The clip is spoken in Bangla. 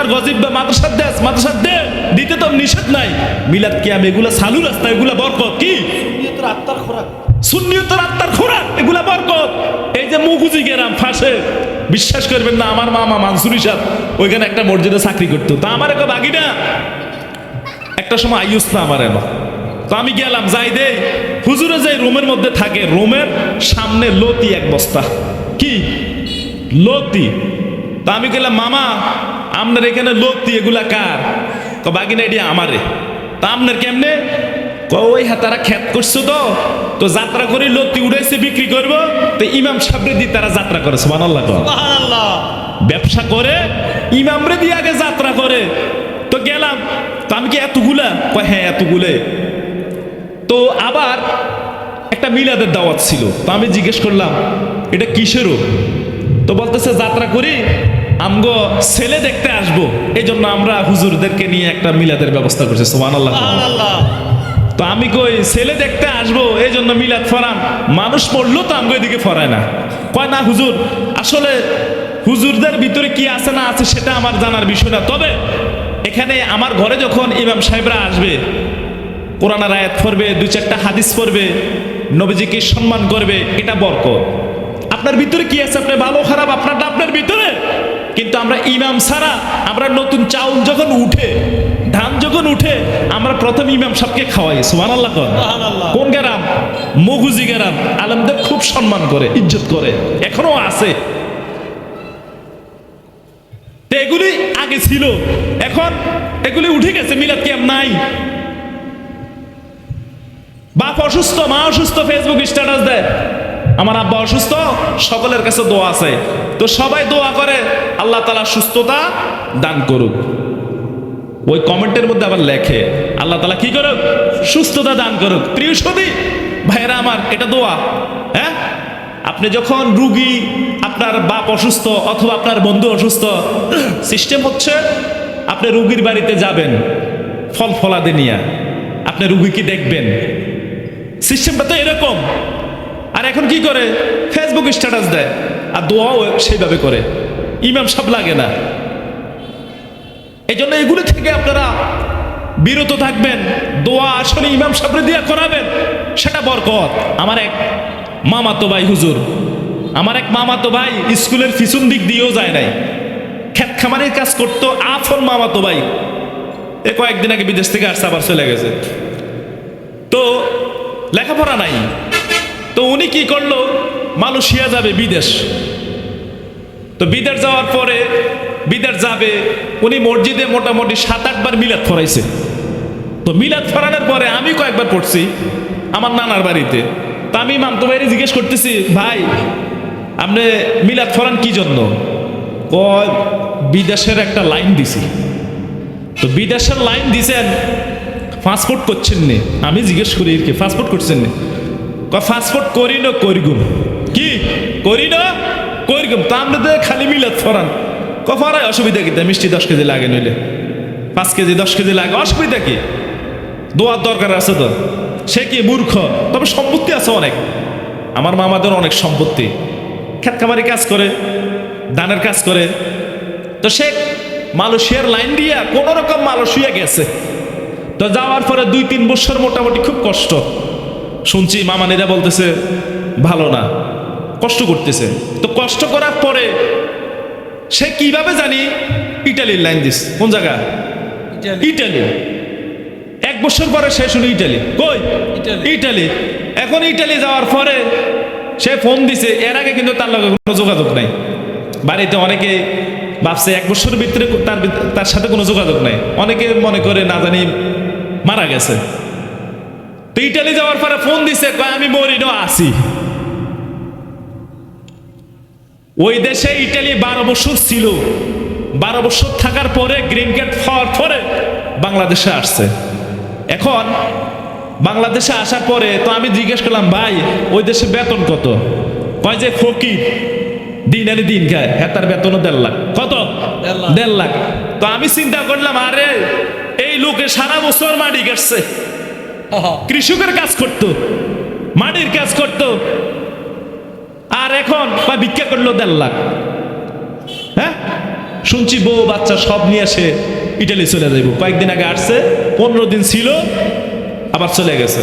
আপনার গজিব বা মাদ্রাসার দে দিতে তো নিষেধ নাই। মিলাদ কিয়াম এগুলা সালু রাস্তা, এগুলা বরকত। কি সুন্নিয়তের আত্মার খোরাক, সুন্নিয়তের আত্মার খোরাক, এগুলা বরকত। এই যে মুগুজি গেরাম ফাঁসে, বিশ্বাস করবেন না, আমার মামা মানসুরি সাহেব ওইখানে একটা মসজিদে চাকরি করতো। তা আমার একটা বাগিনা একটা সময় আইস না আমার এলো, তো আমি গেলাম, যাই দে হুজুরে যে রুমের মধ্যে থাকে, রুমের সামনে লতি এক বস্তা। কি লতি? তা আমি গেলাম, মামা আপনার এখানে লতি এগুলা কার? বাগিনা এটি আমারে। তা আপনার কেমনে? ওই হ্যাঁ তারা খ্যাত করছো তো যাত্রা করে লতি উড়াইছে বিক্রি করবো, তো ইমাম সাহেবরে দিয়ে তারা যাত্রা করে। সুবহানাল্লাহ। সুবহানাল্লাহ। ব্যবসা করে ইমামরে দিয়ে আগে যাত্রা করে। তো গেলাম, তো আমি কি এতগুলা? হ্যাঁ এতগুলে। তো আবার একটা মিলাদের দাওয়াত ছিল, তো আমি জিজ্ঞেস করলাম এটা কিসেরও? তো বলতেছে যাত্রা করি, আমগো ছেলে দেখতে আসবো, এই জন্য আমরা হুজুরদেরকে নিয়ে একটা মিলাদের ব্যবস্থা করছি। সুবহানাল্লাহ। সুবহানাল্লাহ। তো আমি কই ছেলে দেখতে আসবো এই জন্য মিলাদ ফরান, মানুষ পড়লো তো আমগো এদিকে ফরায় না। কয় না হুজুর, আসলে হুজুরদের ভিতরে কি আছে না আছে সেটা আমার জানার বিষয় না, তবে এখানে আমার ঘরে যখন ইমাম সাহেবরা আসবে, কোরআনের আয়াত পড়বে, দুই চারটা হাদিস পড়বে, নবীজিকে সম্মান করবে, এটা বরকত। আপনার ভিতরে কি আছে, আপনি ভালো খারাপ আপনারটা আপনার ভিতরে, কিন্তু আমরা ইমাম ছাড়া, আমরা নতুন চাউল যখন উঠে, ধান যখন উঠে, আমরা প্রথম ইমাম সাহেবকে খাওয়াই। সুবহানাল্লাহ। কোন গ্রাম? মগুজি গ্রাম। আলেমদের খুব সম্মান করে, ইজ্জত করে, এখনো আছে। এগুলি আগে ছিল, এখন এগুলি উঠে গেছে, মিলাদ কিয়াম নাই। বাপ অসুস্থ, মা অসুস্থ, ফেসবুক স্ট্যাটাস দেয় আমার আব্বা অসুস্থ, সকলের কাছে দোয়া আছে, তো সবাই দোয়া করে আল্লাহ তাআলা সুস্থতা দান করুক। ওই কমেন্টের মধ্যে আবার লেখে আল্লাহ তাআলা কি করুক? সুস্থতা দান করুক। প্রিয় সদী ভাইরা আমার, এটা দোয়া। হ্যাঁ, আপনি যখন রুগী, আপনার বাপ অসুস্থ অথবা আপনার বন্ধু অসুস্থ, সিস্টেম হচ্ছে আপনি রুগীর বাড়িতে যাবেন ফল ফলাদি নিয়ে, আপনি রুগীকে দেখবেন, সিস্টেমটা তো এরকম। আর এখন কি করে? ফেসবুক স্ট্যাটাস দেয়, আর দোয়াও সেইভাবে করে, ইমাম সাহেব লাগে না। এই জন্য এগুলো থেকে আপনারা বিরত থাকবেন। দোয়া আসলে ইমাম সাহেব দিয়া করাবেন, সেটা বরকত। আমার এক মামাতো ভাই হুজুর, আমার এক মামাতো ভাই স্কুলের পিছন দিক দিয়েও যায় নাই, ক্ষেত খামারের কাজ করতো। আফর মামাতো ভাই এ কয়েকদিন আগে বিদেশ থেকে আসছে, আবার চলে গেছে। তো লেখাপড়া নাই, তো উনি কি করলো, মালয়েশিয়া যাবে, বিদেশ। তো বিদেশ যাওয়ার পরে, বিদেশ যাবে, উনি মসজিদে মোটামুটি 7-8 বার মিলাদ ফরাইছে। তো মিলাদ ফরানোর পরে আমি কয়েকবার পড়ছি আমার নানার বাড়িতে। তা আমি মামতো ভাইরে জিজ্ঞেস করতেছি, ভাই আপনি মিলাদ ফরান কি জন্য? কয় বিদেশের একটা লাইন দিছি। তো বিদেশের লাইন দিছেন, পাসপোর্ট করছেন নি? আমি জিজ্ঞেস করি কি পাসপোর্ট করছেন নি? পাসপোর্ট করি না করিগুম। কি করি না করিগুম? তা আমরা তো খালি মিলাদ ফরান। ফরাই অসুবিধা কি? মিষ্টি 10 কেজি লাগে, নইলে 5 কেজি 10 কেজি লাগে, অসুবিধা কি? দোয়ার দরকার আছে তো। সে কি মূর্খ? তবে সম্পত্তি আছে অনেক, আমার মামাদের অনেক সম্পত্তি, ক্ষেত খামারি কাজ করে, ধানের কাজ করে। তো সে মালয়েশিয়ার লাইন দিয়া কোন রকম মালয়েশিয়া গেছে। তো যাওয়ার পরে 2-3 বছর মোটামুটি খুব কষ্ট শুনছি, মামানিরা বলতেছে ভালো না, কষ্ট করতেছে। তো কষ্ট করার পরে সে কিভাবে জানি ইটালির লাইন দিস। কোন জায়গা? ইটালি। 1 বছর পরে সে শুনি ইটালি। কই? ইটালি। এখন ইটালি যাওয়ার পরে সে ফোন দিছে, এর আগে কিন্তু তার লগে কোনো যোগাযোগ নাই। বাড়িতে অনেকে ভাবছে 1 বছরের ভিতরে তার সাথে কোনো যোগাযোগ নাই, অনেকে মনে করে না জানি মারা গেছে। তো ইটালি যাওয়ার পরে ফোন দিছে, কয় আমি মরিনো আছি। ওই দেশে ইটালি 12 বছর ছিল, 12 বছর থাকার পরে গ্রিন কার্ড পাওয়ার পরে বাংলাদেশে আসছে। এখন বাংলাদেশে আসার পরে তো আমি জিজ্ঞেস করলাম, ভাই ওই দেশে বেতন কত? কয় যে ফকির, দিন আনি দিন খায়, হ্যাঁ তার বেতনও 1.5 লাখ। কত? 1.5 লাখ। তো আমি চিন্তা করলাম, আরে এই লোকে সারা বছর মাটি কাটছে, কৃষকের কাজ করতো, মাটির কাজ করতো, আর এখন ভিক্ষা করলো 1.5 লাখ। হ্যাঁ, শুনছি বউ বাচ্চা সব নিয়ে সে ইটালি চলে যাইব। কয়েকদিন আগে আসছে, 15 দিন ছিল, আবার চলে গেছে।